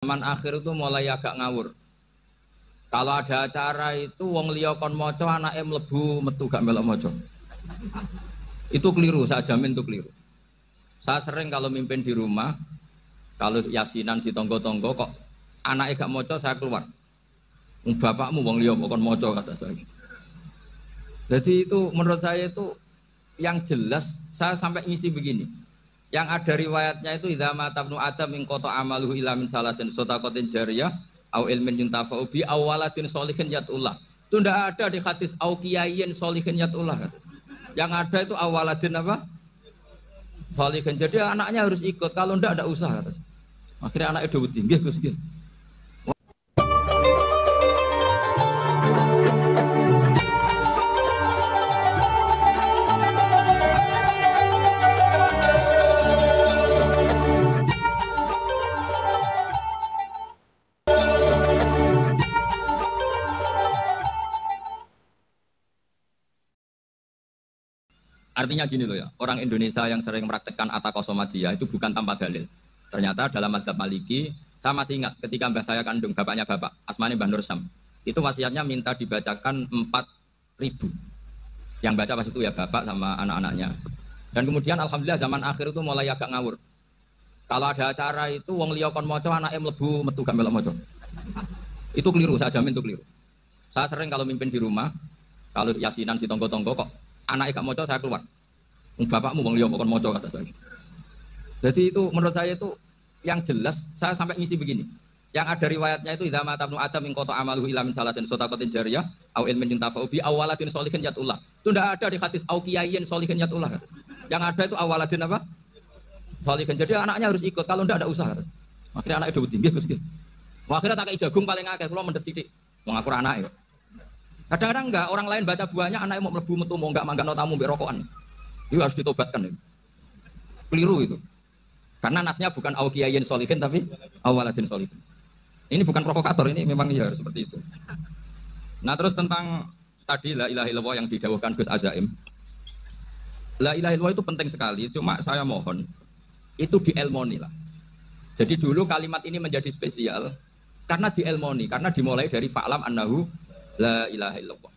Zaman akhir itu mulai agak ngawur. Kalau ada acara itu wong liya kon maca anake mlebu metu gak melok maca. Itu keliru, saya jamin itu keliru. Saya sering kalau mimpin di rumah, kalau yasinan di tonggo-tonggo kok anake gak maca saya keluar. Bapakmu wong liya kon maca kata saya gitu. Jadi itu menurut saya itu yang jelas saya sampai ngisi begini. Yang ada riwayatnya itu idza mata ibnu adam min qata amaluhu illa min salasin shadaqatin jariyah au ilmin yuntafa'u bi awaladin sholihin yatullah. Itu ndak ada di hadis au kiyayin sholihin yatullah kata. Yang ada itu awaladin apa? Sholihin. Jadi anaknya harus ikut, kalau ndak ada usaha kata. Akhirnya anaknya udah tinggi Gus nggih. Artinya gini loh ya, orang Indonesia yang sering mempraktekkan atakosomadia itu bukan tanpa dalil. Ternyata dalam madzhab Maliki, saya masih ingat ketika mbah saya kandung, bapaknya bapak, asmane Mbah Nur Syam, itu wasiatnya minta dibacakan 4.000. Yang baca pas itu ya bapak sama anak-anaknya. Dan kemudian alhamdulillah zaman akhir itu mulai agak ngawur. Kalau ada acara itu wong liya kon maca anake mlebu metu gak melok maca. Itu keliru, saya jamin itu keliru. Saya sering kalau mimpin di rumah, kalau yasinan di tonggo-tonggo kok anaknya gak maca saya keluar. Bapakmu wong liya kon maca kata saya gitu. Jadi itu menurut saya itu yang jelas saya sampai ngisi begini. Yang ada riwayatnya itu idza mata ibnu adam min qata amaluhu illa min salasin shadaqatin jariyah au ilmin yuntafa'u bi awaladin sholihin yatullah. Itu ndak ada di hadis au kiyayin sholihin yatullah kata. Yang ada itu awaladin apa? Sholihin. Jadi anaknya harus ikut, kalau ndak ada usaha kata. Akhirnya anaknya udah tinggi Gus nggih. Akhirnya tak kei jagung paling akeh kula mendhet sithik. Wong aku anake kok. Kadang-kadang enggak, orang lain baca buahnya, anaknya mau mlebu metu mau enggak manggano tamu mbek rokokan. Itu harus ditobatkan. Keliru itu. Karena nasnya bukan au kiyayin sholihin tapi awaladin sholihin. Ini bukan provokator, ini memang ya seperti itu. Nah, terus tentang tadi la ilaha illallah yang didhawuhkan Gus Azaim. La ilaha illallah itu penting sekali, cuma saya mohon itu dielmoni lah. Jadi dulu kalimat ini menjadi spesial karena dielmoni, karena dimulai dari fa'lam annahu la ilaha illallah.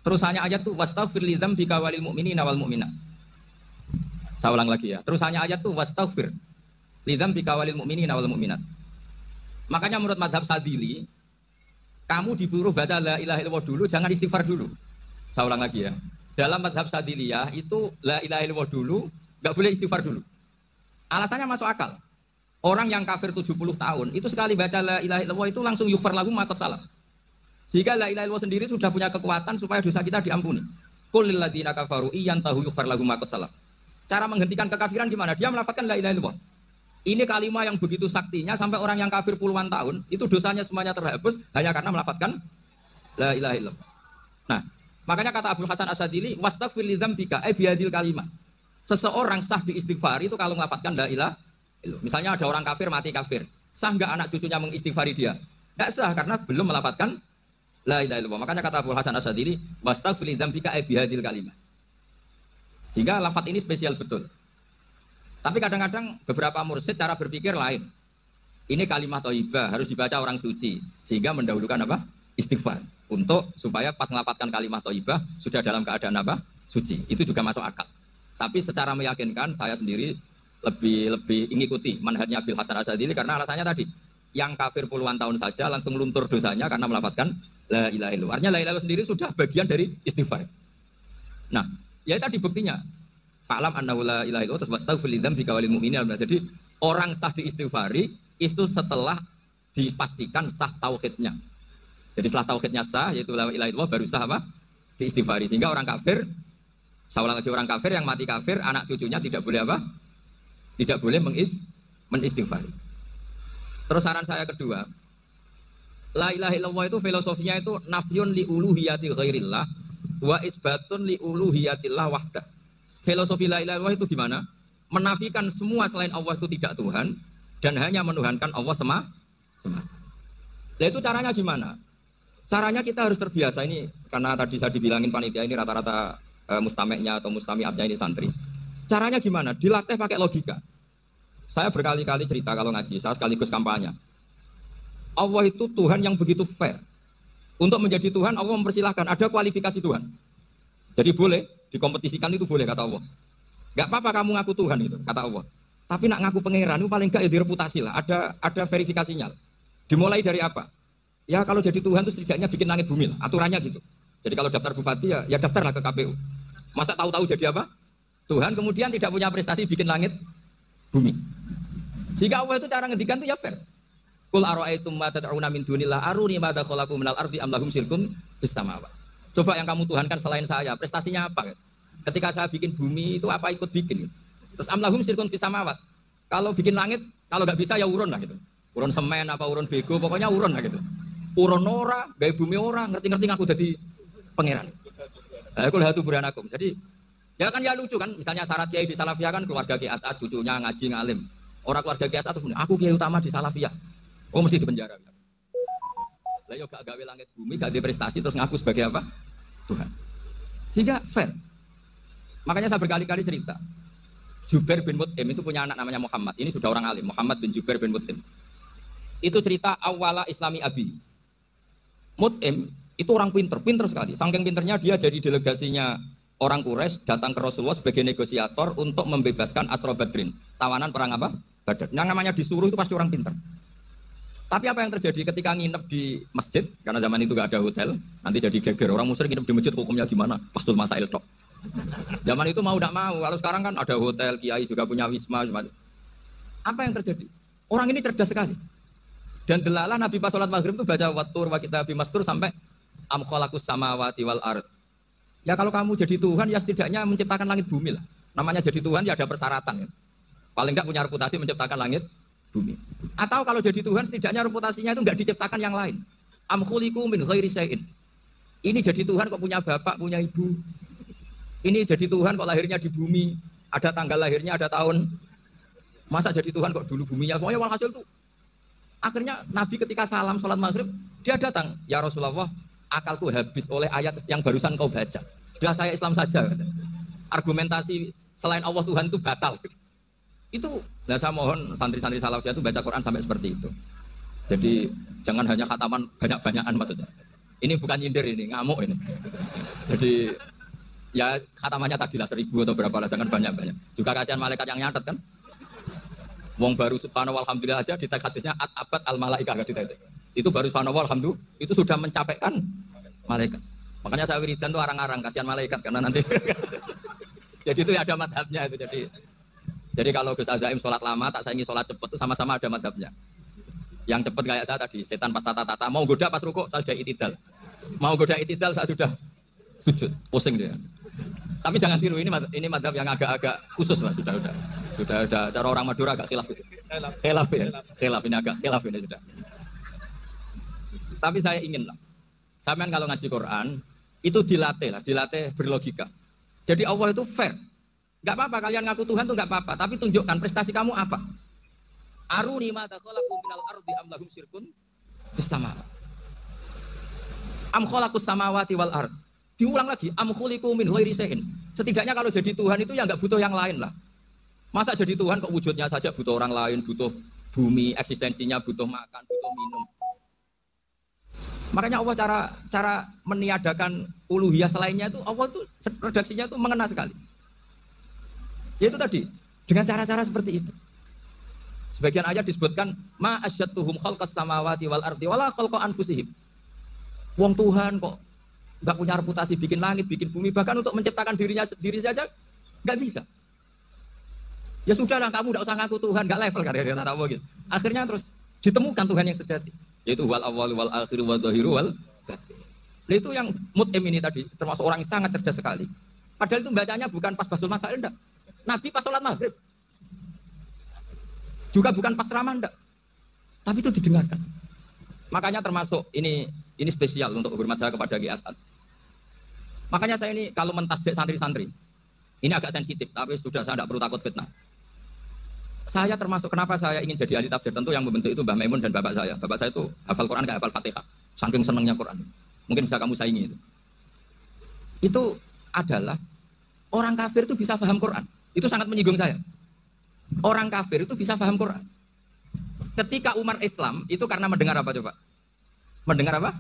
Terusannya ayat tuh wastaghfir li dzambika walil mu'minina wal mu'minat. Saya ulang lagi ya. Terusannya ayat tuh wastaghfir li dzambika walil mu'minina wal mu'minat. Makanya menurut mazhab Sadili, kamu disuruh baca la ilaha illallah dulu, jangan istighfar dulu. Saya ulang lagi ya. Dalam mazhab Sadiliyah itu la ilaha illallah dulu, enggak boleh istighfar dulu. Alasannya masuk akal. Orang yang kafir 70 tahun, itu sekali baca la ilaha illallah itu langsung yughfar lahu ma qad salaf. Sehingga la ilaha illallah sendiri sudah punya kekuatan supaya dosa kita diampuni. Qul lil ladzina kafaru iyantahu yughfar lahum ma qad salaf. Cara menghentikan kekafiran gimana? Dia melafadzkan la ilaha illallah. Ini kalimat yang begitu saktinya sampai orang yang kafir puluhan tahun itu dosanya semuanya terhapus hanya karena melafadzkan la ilaha illallah. Nah, makanya kata Abdul Hasan Asadili wastaghfir li dzambika bihadil kalimat. Seseorang sah diistighfari itu kalau melafadzkan la ilaha illallah. Misalnya ada orang kafir mati kafir, sah enggak anak cucunya mengistighfari dia? Enggak sah karena belum melafadzkan la ilaha illallah. Makanya kata Abdul Hasan Asadili wastaghfir li dzambika bihadil kalimat. Sehingga lafadz ini spesial betul. Tapi kadang-kadang beberapa mursyid cara berpikir lain. Ini kalimat thayyibah harus dibaca orang suci sehingga mendahulukan apa? Istighfar. Untuk supaya pas melafadzkan kalimat thayyibah sudah dalam keadaan apa? Suci. Itu juga masuk akal. Tapi secara meyakinkan saya sendiri lebih mengikuti manhajnya Abil Hasan Asyadzili karena alasannya tadi yang kafir puluhan tahun saja langsung luntur dosanya karena melafadzkan la ilaha illallah. Artinya la ilaha illallah sendiri sudah bagian dari istighfar. Nah, ya tadi buktinya. Fa'lam annahu la ilaha illallah wastaghfir li dzambika walil mu'minina. Jadi orang sah diistighfari itu setelah dipastikan sah tauhidnya. Jadi setelah tauhidnya sah yaitu la ilaha illallah baru sah apa? Diistighfari. Sehingga orang kafir, saya ulang lagi, orang kafir yang mati kafir anak cucunya tidak boleh apa? Tidak boleh menistighfari. Terus saran saya kedua, la ilaha illallah itu filosofinya itu nafyun li uluhiyati ghairillah wa isbatun li uluhiyatillah wahdah. Filosofi la ilaha illallah itu gimana? Menafikan semua selain Allah itu tidak Tuhan dan hanya menuhankan Allah semata. Nah itu caranya gimana? Caranya kita harus terbiasa ini karena tadi saya dibilangin panitia ini rata-rata mustameknya atau mustamiatnya ini santri. Caranya gimana? Dilatih pakai logika. Saya berkali-kali cerita kalau ngaji, saya sekaligus kampanye. Allah itu Tuhan yang begitu fair. Untuk menjadi Tuhan, Allah mempersilahkan. Ada kualifikasi Tuhan. Jadi boleh, dikompetisikan itu boleh, kata Allah. Gak apa-apa kamu ngaku Tuhan itu, kata Allah. Tapi nak ngaku pangeran itu paling gak ya direputasi lah. Ada verifikasinya. Dimulai dari apa? Ya kalau jadi Tuhan itu setidaknya bikin langit bumi lah. Aturannya gitu. Jadi kalau daftar bupati ya daftarlah ke KPU. Masa tahu-tahu jadi apa? Tuhan kemudian tidak punya prestasi bikin langit bumi. Sehingga Allah itu cara ngendikan itu ya fair. Qul ara'aytum ma tad'una min dunillah aruni ma khalaqu minal ardi am lahum syirkun fis samawati. Coba yang kamu tuhankan selain saya, prestasinya apa? Ketika saya bikin bumi itu apa ikut bikin? Terus am lahum syirkun fis samawati. Kalau bikin langit, kalau nggak bisa ya urun lah gitu. Urun semen apa urun bego, pokoknya urun lah gitu. Urun ora, gawe bumi ora, ngerti-ngerti aku jadi pangeran. Aku lihat buranakum. Jadi ya kan ya lucu kan, misalnya syarat kiai di Salafiyah kan keluarga Kiai As'ad, cucunya ngaji ngalim. Orang keluarga Kiai As'ad aku kiai utama di Salafiyah. Oh mesti di penjara. Lah yo gak gawe langit bumi, gak ada prestasi terus ngaku sebagai apa? Tuhan. Sehingga fair. Makanya saya berkali-kali cerita. Jubair bin Mut'im itu punya anak namanya Muhammad. Ini sudah orang alim, Muhammad bin Jubair bin Mut'im. Itu cerita awala Islami Abi. Mut'im itu orang pinter sekali. Saking pinternya dia jadi delegasinya orang Quraisy datang ke Rasulullah sebagai negosiator untuk membebaskan Asra Badrin, tawanan perang apa? Badar. Yang namanya disuruh itu pasti orang pinter. Tapi apa yang terjadi ketika nginep di masjid, karena zaman itu gak ada hotel, nanti jadi geger. Orang musyrik nginep di masjid hukumnya gimana? Pasul masail tok. Zaman itu mau tidak mau, kalau sekarang kan ada hotel, kiai juga punya wisma. Apa yang terjadi? Orang ini cerdas sekali. Dan delalah Nabi pas sholat maghrib itu baca wattur wa kitabi mastur sampai am khalaqus samawati wal ard. Ya kalau kamu jadi Tuhan ya setidaknya menciptakan langit bumi lah. Namanya jadi Tuhan ya ada persyaratan. Ya. Paling enggak punya reputasi menciptakan langit bumi. Atau kalau jadi Tuhan setidaknya reputasinya itu enggak diciptakan yang lain. Am khuliqu min ghairi syai'in. Ini jadi Tuhan kok punya bapak, punya ibu. Ini jadi Tuhan kok lahirnya di bumi, ada tanggal lahirnya, ada tahun. Masa jadi Tuhan kok dulu buminya? Pokoknya walhasil tuh. Akhirnya Nabi ketika salam sholat maghrib, dia datang. Ya Rasulullah, akalku habis oleh ayat yang barusan kau baca. Sudah saya Islam saja. Argumentasi selain Allah Tuhan itu batal. Itu, nah saya mohon santri-santri Salafiyah itu baca Quran sampai seperti itu. Jadi jangan hanya khataman banyak-banyakan maksudnya. Ini bukan nyindir ini, ngamuk ini. Jadi ya khatamannya tadilah 1000 atau berapa lah, jangan banyak-banyak. Juga kasihan malaikat yang nyatet kan. Wong baru subhanallah alhamdulillah aja di tag hadisnya abad al malaikah gak ditetek. Itu baru subhanallah alhamdulillah itu sudah mencapaikan malaikat. Makanya saya wiridan tuh arang-arang kasihan malaikat karena nanti jadi itu ya ada madhabnya itu jadi kalau Gus Azaim sholat lama tak saingi sholat cepet itu sama-sama ada madhabnya. Yang cepet kayak saya tadi setan pas tata-tata mau goda pas rukuk saya sudah itidal. Mau goda itidal saya sudah sujud pusing dia. Tapi jangan tiru ini madhab yang agak-agak khusus lah sudah cara orang Madura agak khilaf ya. Khilaf ini agak khilaf ini sudah. Tapi saya ingin lah. Sampean kalau ngaji Quran itu dilatih berlogika. Jadi Allah itu fair. Enggak apa-apa kalian ngaku Tuhan tuh enggak apa-apa, tapi tunjukkan prestasi kamu apa. Aruni ma khalaqu minal ardi am lahum syirkun fis sama. Am khalaqus samawati wal ard. Diulang lagi, am khuliqu min ghairi syai'in. Setidaknya kalau jadi Tuhan itu ya enggak butuh yang lain lah. Masa jadi Tuhan kok wujudnya saja butuh orang lain, butuh bumi, eksistensinya butuh makan, butuh minum. Makanya Allah cara meniadakan uluhiyah selainnya itu Allah tuh redaksinya tuh mengena sekali. Yaitu tadi dengan cara-cara seperti itu. Sebagian ayat disebutkan ma asyadtuhum khalqas samawati wal ardi wala khalqa anfusihim. Wong Tuhan kok enggak punya reputasi bikin langit, bikin bumi, bahkan untuk menciptakan diri saja enggak bisa. Ya sudahlah kamu enggak usah ngaku Tuhan, enggak level kata Allah gitu. Akhirnya terus ditemukan Tuhan yang sejati, yaitu wal awwal wal akhir wal dhahiru wal batin. Nah, itu yang Mut'im ini tadi termasuk orang yang sangat cerdas sekali. Padahal itu bacanya bukan pas basul masail enggak. Nabi pas sholat maghrib. Juga bukan pas ceramah enggak. Tapi itu didengarkan. Makanya termasuk ini spesial untuk hormat saya kepada Kiai As'ad. Makanya saya ini kalau mentasjik santri-santri, ini agak sensitif, tapi sudah saya tidak perlu takut fitnah. Saya termasuk kenapa saya ingin jadi ahli tafsir, tentu yang membentuk itu Mbah Maimun dan bapak saya. Bapak saya itu hafal Quran kayak hafal Fatihah. Saking senangnya Quran. Mungkin bisa kamu saingi itu. Itu adalah orang kafir itu bisa paham Quran. Itu sangat menyinggung saya. Orang kafir itu bisa paham Quran. Ketika Umar Islam itu karena mendengar apa coba? Mendengar apa?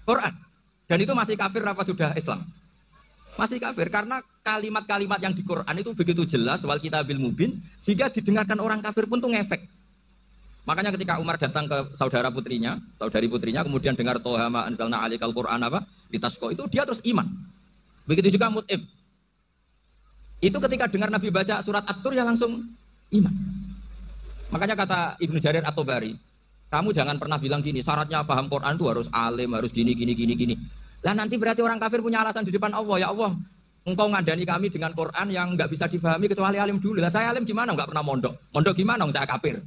Quran. Dan itu masih kafir apa sudah Islam? Masih kafir karena kalimat-kalimat yang di Quran itu begitu jelas wal kitabil mubin sehingga didengarkan orang kafir pun tuh ngefek. Makanya ketika Umar datang ke saudari putrinya kemudian dengar Toha ma anzalna alaikal Quran apa? Litasqa itu dia terus iman. Begitu juga Mut'im. Itu ketika dengar Nabi baca surat At-Tur ya langsung iman. Makanya kata Ibnu Jarir At-Tabari, kamu jangan pernah bilang gini, syaratnya paham Quran itu harus alim, harus gini. Lah nanti berarti orang kafir punya alasan di depan Allah, ya Allah, engkau ngandani kami dengan Quran yang nggak bisa difahami kecuali alim dulu. Lah saya alim gimana? Nggak pernah mondok. Mondok gimana? Saya kafir.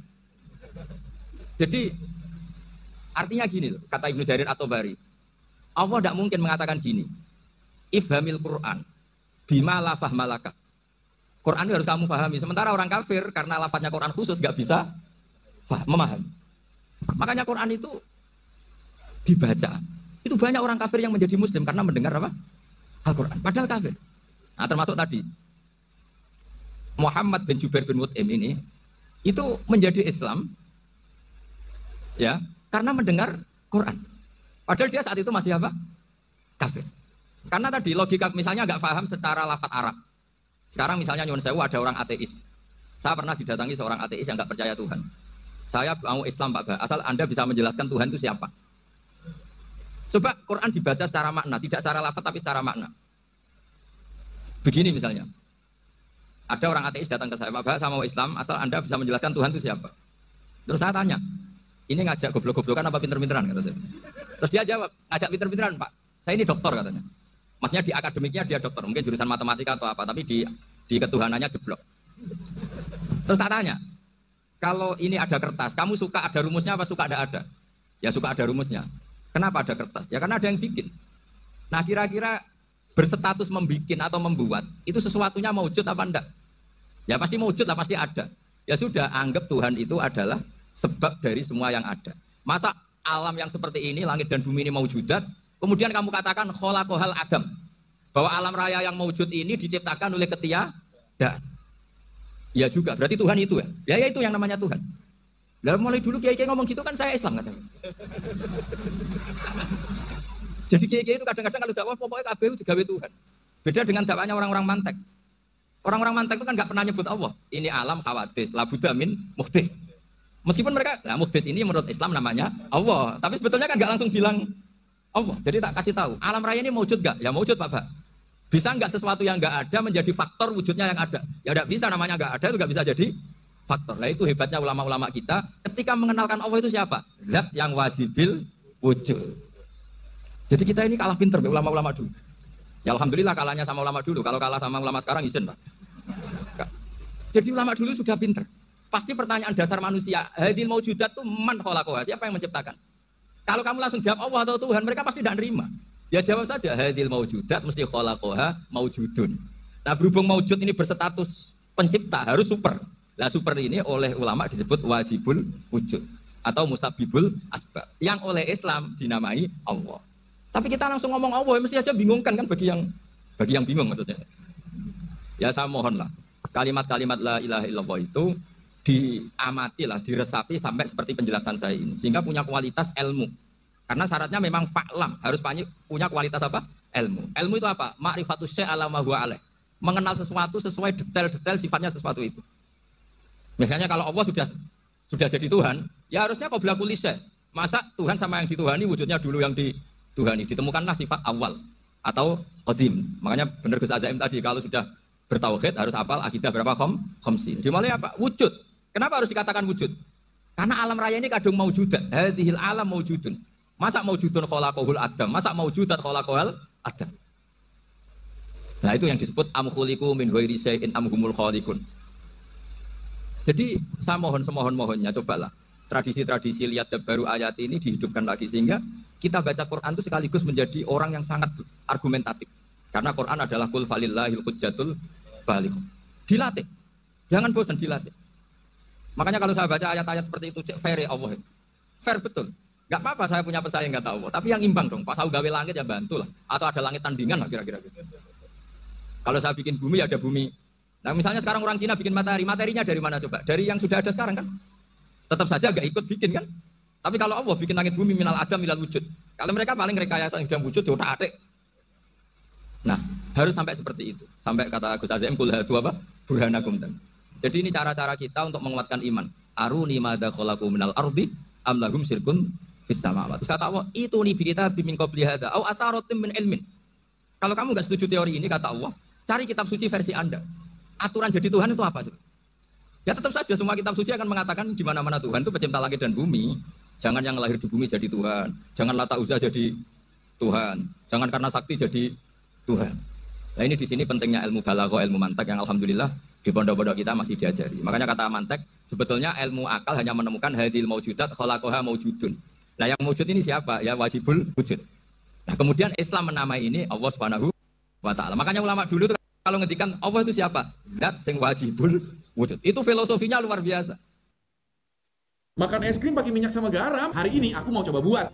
Jadi artinya gini loh, kata Ibnu Jarir At-Tabari, Allah tidak mungkin mengatakan gini, ifhamil Quran, bima la fahmalaka. Quran itu harus kamu pahami. Sementara orang kafir karena lafadznya Quran khusus nggak bisa memahami. Makanya Quran itu dibaca. Itu banyak orang kafir yang menjadi Muslim karena mendengar apa? Al-Quran. Padahal kafir. Nah termasuk tadi Muhammad bin Jubair bin Mut'im ini itu menjadi Islam, ya karena mendengar Quran. Padahal dia saat itu masih apa? Kafir. Karena tadi logika misalnya nggak paham secara lafadz Arab. Sekarang misalnya nyuwun sewu ada orang ateis. Saya pernah didatangi seorang ateis yang nggak percaya Tuhan. Saya mau Islam Pak Bah, asal Anda bisa menjelaskan Tuhan itu siapa. Coba Quran dibaca secara makna, tidak secara lafaz tapi secara makna. Begini misalnya, ada orang ateis datang ke saya, Pak Bah, saya mau Islam, asal Anda bisa menjelaskan Tuhan itu siapa. Terus saya tanya, ini ngajak goblok-goblokan apa pinter-pinteran? Kata saya. Terus dia jawab, ngajak pinter-pinteran Pak, saya ini dokter katanya. Maksudnya di akademiknya dia dokter, mungkin jurusan matematika atau apa, tapi di ketuhanannya jeblok. Terus tak tanya, kalau ini ada kertas, kamu suka ada rumusnya apa suka ada? Ya suka ada rumusnya. Kenapa ada kertas? Ya karena ada yang bikin. Nah kira-kira berstatus membikin atau membuat, itu sesuatunya mewujud apa enggak? Ya pasti mewujud lah, pasti ada. Ya sudah, anggap Tuhan itu adalah sebab dari semua yang ada. Masa alam yang seperti ini, langit dan bumi ini mewujudat, kemudian kamu katakan kholaqohal adam, bahwa alam raya yang mewujud ini diciptakan oleh ketiadaan. Ya juga, berarti Tuhan itu ya? Ya itu yang namanya Tuhan. Lalu mulai dulu kiai-kiai ngomong gitu kan saya Islam katanya. Jadi kiai-kiai itu kadang-kadang kalau dakwah pokoknya kabeh itu digawe Tuhan. Beda dengan dakwahnya orang-orang mantek. Orang-orang mantek itu kan nggak pernah nyebut Allah. Ini alam khawatis, labuda min muhdis. Meskipun mereka, nah muhdis ini menurut Islam namanya Allah, tapi sebetulnya kan nggak langsung bilang Allah. Jadi tak kasih tahu, alam raya ini mewujud nggak? Ya mewujud Pak Pak. Bisa nggak sesuatu yang nggak ada menjadi faktor wujudnya yang ada? Ya nggak bisa, namanya nggak ada itu nggak bisa jadi faktor. Nah itu hebatnya ulama-ulama kita ketika mengenalkan Allah itu siapa? Zat yang wajibil wujud. Jadi kita ini kalah pinter ulama-ulama dulu. Ya alhamdulillah kalahnya sama ulama dulu. Kalau kalah sama ulama sekarang izin Pak. Jadi ulama dulu sudah pinter. Pasti pertanyaan dasar manusia, hadil maujudat itu man khalaqaha, siapa yang menciptakan? Kalau kamu langsung jawab Allah atau Tuhan, mereka pasti tidak nerima. Ya jawab saja, hadil maujudat mesti khalaqaha maujudun. Nah berhubung maujud ini berstatus pencipta, harus super. Nah super ini oleh ulama disebut wajibul wujud atau musabibul asbab. Yang oleh Islam dinamai Allah. Tapi kita langsung ngomong Allah, mesti aja bingungkan kan bagi yang bingung maksudnya. Ya saya mohonlah, kalimat-kalimat la ilaha illallah itu diamatilah, diresapi sampai seperti penjelasan saya ini. Sehingga punya kualitas ilmu. Karena syaratnya memang fa'lam, harus punya kualitas apa? Ilmu. Ilmu itu apa? Ma'rifatus syai' ala ma huwa alaih. Mengenal sesuatu sesuai detail-detail sifatnya sesuatu itu. Misalnya kalau Allah sudah jadi Tuhan, ya harusnya qabla kulli syai'. Masa Tuhan sama yang dituhani wujudnya dulu yang dituhani. Ditemukanlah sifat awal atau qadim. Makanya benar Gus Azaim tadi kalau sudah bertauhid harus hafal akidah berapa khamsin. Dimulai apa? Wujud. Kenapa harus dikatakan wujud? Karena alam raya ini kadung maujudat. Hadhil alam maujudun. Masa maujudun khalaqahul adam? Masa maujudat khalaqahul adam? Nah itu yang disebut am khuliqu min ghairi syai'in am humul khaliqun. Jadi saya mohon semohon-mohonnya cobalah tradisi-tradisi lihat baru ayat ini dihidupkan lagi sehingga kita baca Quran itu sekaligus menjadi orang yang sangat argumentatif. Karena Quran adalah qul falillahil hujjatul baligh. Dilatih. Jangan bosan dilatih. Makanya kalau saya baca ayat-ayat seperti itu cek fair ya Allah. Fair betul. Enggak apa-apa saya punya pesaing enggak tahu Allah, tapi yang imbang dong. Pas aku gawe langit ya bantulah atau ada langit tandingan lah kira-kira gitu. Kalau saya bikin bumi ya ada bumi. Nah misalnya sekarang orang Cina bikin matahari, materinya dari mana coba? Dari yang sudah ada sekarang kan? Tetap saja gak ikut bikin kan. Tapi kalau Allah bikin langit bumi minal adam minal wujud. Kalau mereka paling rekayasa yang sudah wujud diotak-atik. Nah, harus sampai seperti itu. Sampai kata Gus Azim kul hadu apa? Burhanakum dan. Jadi ini cara-cara kita untuk menguatkan iman. Aruni madza khalaqu minal ardi am lahum syirkun fis samawati. Terus kata Allah, itu nih kita bimin qabli hada au asaratim min ilmin. Kalau kamu enggak setuju teori ini kata Allah, cari kitab suci versi Anda. Aturan jadi Tuhan itu apa? Ya tetap saja semua kitab suci akan mengatakan di mana-mana Tuhan itu pencipta langit dan bumi. Jangan yang lahir di bumi jadi Tuhan. Jangan Lata Uzza jadi Tuhan. Jangan karena sakti jadi Tuhan. Nah ini di sini pentingnya ilmu balaghah, ilmu mantek yang alhamdulillah di pondok-pondok kita masih diajari. Makanya kata mantek, sebetulnya ilmu akal hanya menemukan hadil maujudat khalaqaha maujudun. Nah yang maujud ini siapa? Ya wajibul wujud. Nah kemudian Islam menamai ini Allah Subhanahu wa taala. Makanya ulama dulu tuh kalau ngedikan Allah itu siapa? Zat sing wajibul wujud. Itu filosofinya luar biasa. Makan es krim pakai minyak sama garam. Hari ini aku mau coba buat.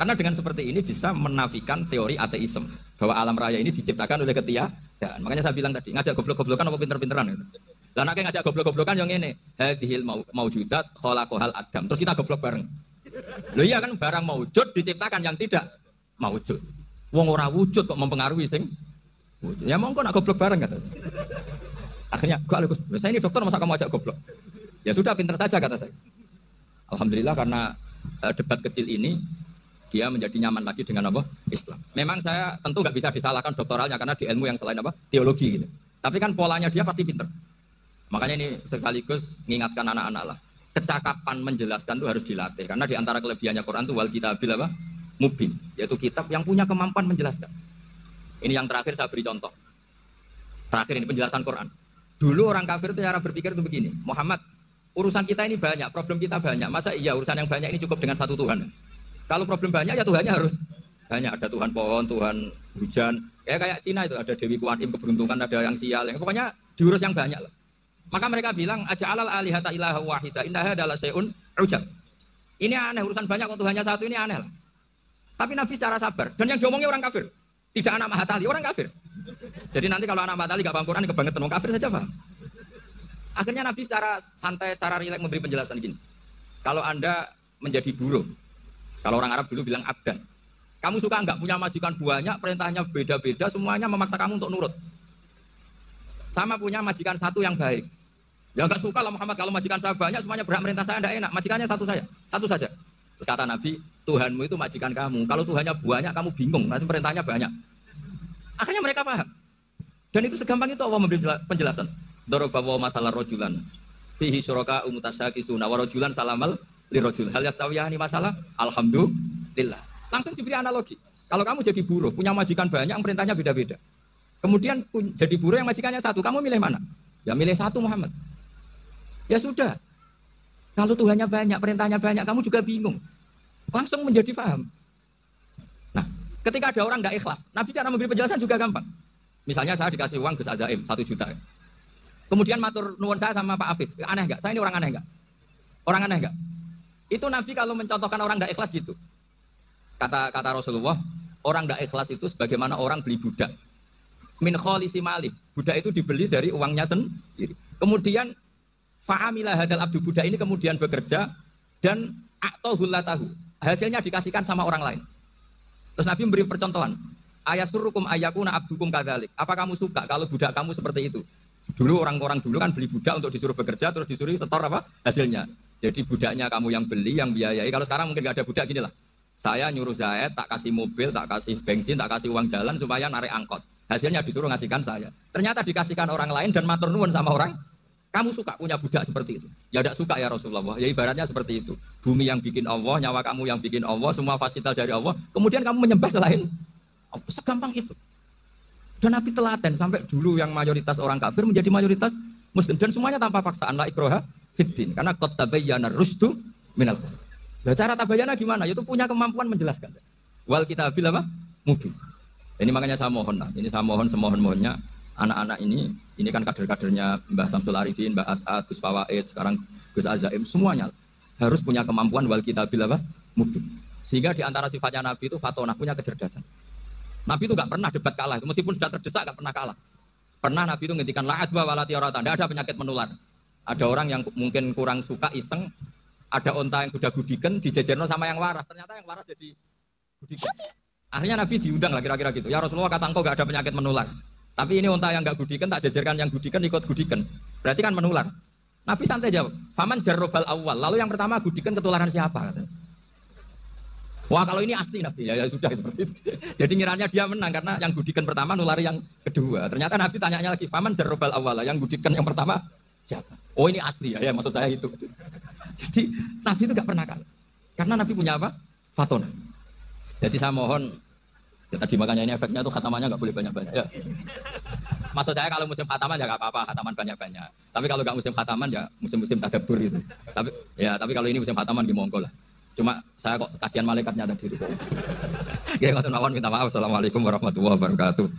Karena dengan seperti ini bisa menafikan teori ateisme bahwa alam raya ini diciptakan oleh ketiadaan. Makanya saya bilang tadi ngajak goblok-goblokan apa pinter-pinteran itu. Lah nek ngajak goblok-goblokan yang ini hadhil maujudat khalaqahal adam. Terus kita goblok bareng. Loh iya kan barang maujud diciptakan yang tidak maujud. Wong ora wujud kok mempengaruhi sing wujud. Ya mongko nak goblok bareng kata. Akhirnya kok saya ini dokter masa kamu ajak goblok. Ya sudah pinter saja kata saya. Alhamdulillah karena debat kecil ini dia menjadi nyaman lagi dengan apa? Islam. Memang saya tentu nggak bisa disalahkan doktoralnya karena di ilmu yang selain apa? Teologi gitu. Tapi kan polanya dia pasti pinter. Makanya ini sekaligus mengingatkan anak-anak lah. Kecakapan menjelaskan itu harus dilatih. Karena di antara kelebihannya Quran itu wal kitabil apa? Mubin. Yaitu kitab yang punya kemampuan menjelaskan. Ini yang terakhir saya beri contoh. Terakhir ini penjelasan Quran. Dulu orang kafir itu cara berpikir itu begini. Muhammad, urusan kita ini banyak, problem kita banyak. Masa iya urusan yang banyak ini cukup dengan satu Tuhan? Kalau problem banyak ya Tuhannya harus banyak. Ada Tuhan pohon, Tuhan hujan. Kayak Cina itu ada Dewi Kuan Im keberuntungan, ada yang sial. Yang pokoknya diurus yang banyak lah. Maka mereka bilang aja'alal alihata ilaha wahida innaha adalah syai'un ujab. Ini aneh urusan banyak kok Tuhannya satu ini aneh lah. Tapi Nabi secara sabar dan yang diomongnya orang kafir. Tidak anak Mahatali, orang kafir. Jadi nanti kalau anak Mahatali gak paham Quran kebangetan orang kafir saja paham. Akhirnya Nabi secara santai, secara rileks memberi penjelasan gini. Kalau Anda menjadi buruh, kalau orang Arab dulu bilang abdan. Kamu suka enggak punya majikan banyak, perintahnya beda-beda, semuanya memaksa kamu untuk nurut. Sama punya majikan satu yang baik. Ya enggak suka lah Muhammad, kalau majikan saya banyak, semuanya berhak merintah saya enggak enak. Majikannya satu saja. Terus kata Nabi, Tuhanmu itu majikan kamu. Kalau Tuhannya banyak, kamu bingung, nanti perintahnya banyak. Akhirnya mereka paham. Dan itu segampang itu Allah memberi penjelasan. Darabawa masalah rojulan. Fihi syuraka umutasyakisuna wa rojulan salamal lirojul. Hal yastawiyani masalah, alhamdulillah. Langsung diberi analogi. Kalau kamu jadi buruh, punya majikan banyak, yang perintahnya beda-beda. Kemudian jadi buruh yang majikannya satu, kamu milih mana? Ya milih satu Muhammad. Ya sudah. Kalau Tuhannya banyak, perintahnya banyak, kamu juga bingung. Langsung menjadi paham. Nah, ketika ada orang tidak ikhlas, Nabi cara memberi penjelasan juga gampang. Misalnya saya dikasih uang Gus Azaim 1 juta. Kemudian matur nuwun saya sama Pak Afif. Aneh enggak? Saya ini orang aneh enggak? Orang aneh enggak? Itu Nabi kalau mencontohkan orang tidak ikhlas gitu. Kata Rasulullah, orang tidak ikhlas itu sebagaimana orang beli budak. Min kholisi malih. Budak itu dibeli dari uangnya sendiri. Kemudian fa'amilah hadal abdu, budak ini kemudian bekerja dan a'tohullatahu. Hasilnya dikasihkan sama orang lain. Terus Nabi memberi percontohan. Ayasurrukum ayakuna abdukum kadzalik. Apa kamu suka kalau budak kamu seperti itu? Dulu orang-orang dulu kan beli budak untuk disuruh bekerja terus disuruh setor apa? Hasilnya. Jadi budaknya kamu yang beli, yang biayai. Kalau sekarang mungkin nggak ada budak gini lah. Saya nyuruh Zaid, tak kasih mobil, tak kasih bensin, tak kasih uang jalan supaya narik angkot. Hasilnya disuruh ngasihkan saya. Ternyata dikasihkan orang lain dan matur nuwun sama orang. Kamu suka punya budak seperti itu? Ya tidak suka ya Rasulullah. Ya ibaratnya seperti itu. Bumi yang bikin Allah, nyawa kamu yang bikin Allah, semua fasilitas dari Allah. Kemudian kamu menyembah selain Allah. Segampang itu. Dan Nabi telaten sampai dulu yang mayoritas orang kafir menjadi mayoritas Muslim. Dan semuanya tanpa paksaan. La ikroha fiddin. Karena qad tabayyana rusdu minal ghayy. Nah, cara tabayana gimana? Yaitu punya kemampuan menjelaskan. Wal kitabil apa? Mubin. Ini makanya saya mohon lah. Ini saya mohon semohon-mohonnya anak-anak ini kan kader-kadernya Mbah Samsul Arifin, Mbah As'ad, Gus Fawaid, sekarang Gus Azaim, semuanya harus punya kemampuan wal kitabil apa? Mubin. Sehingga di antara sifatnya Nabi itu fatonah, punya kecerdasan. Nabi itu gak pernah debat kalah, meskipun sudah terdesak gak pernah kalah. Pernah Nabi itu ngendikan la'adwa walati orata, tidak ada penyakit menular. Ada orang yang mungkin kurang suka iseng, ada onta yang sudah gudikan dijejerno sama yang waras. Ternyata yang waras jadi gudikan. Akhirnya Nabi diundang lah kira-kira gitu. Ya Rasulullah, kata engkau gak ada penyakit menular. Tapi ini onta yang gak gudikan, tak jejerkan yang gudikan ikut gudikan. Berarti kan menular. Nabi santai jawab, faman jarrobal awal. Lalu yang pertama gudikan ketularan siapa? Katanya. Wah kalau ini asli Nabi, ya sudah seperti itu. Jadi ngiranya dia menang karena yang gudikan pertama nulari yang kedua. Ternyata Nabi tanyanya lagi, faman jarrobal awal. Yang gudikan yang pertama siapa? Oh ini asli ya maksud saya itu. Jadi Nabi itu gak pernah kalah. Karena Nabi punya apa? Faton. Jadi saya mohon, ya tadi makanya ini efeknya tuh khatamannya gak boleh banyak-banyak. Ya. Maksud saya kalau musim khataman ya gak apa-apa, khataman banyak-banyak. Tapi kalau gak musim khataman ya musim-musim tadabbur itu. Tapi kalau ini musim khataman di monggo lah. Cuma saya kok kasihan malaikatnya tadi. Ya, ngoten mawon, minta maaf. Assalamualaikum warahmatullahi wabarakatuh.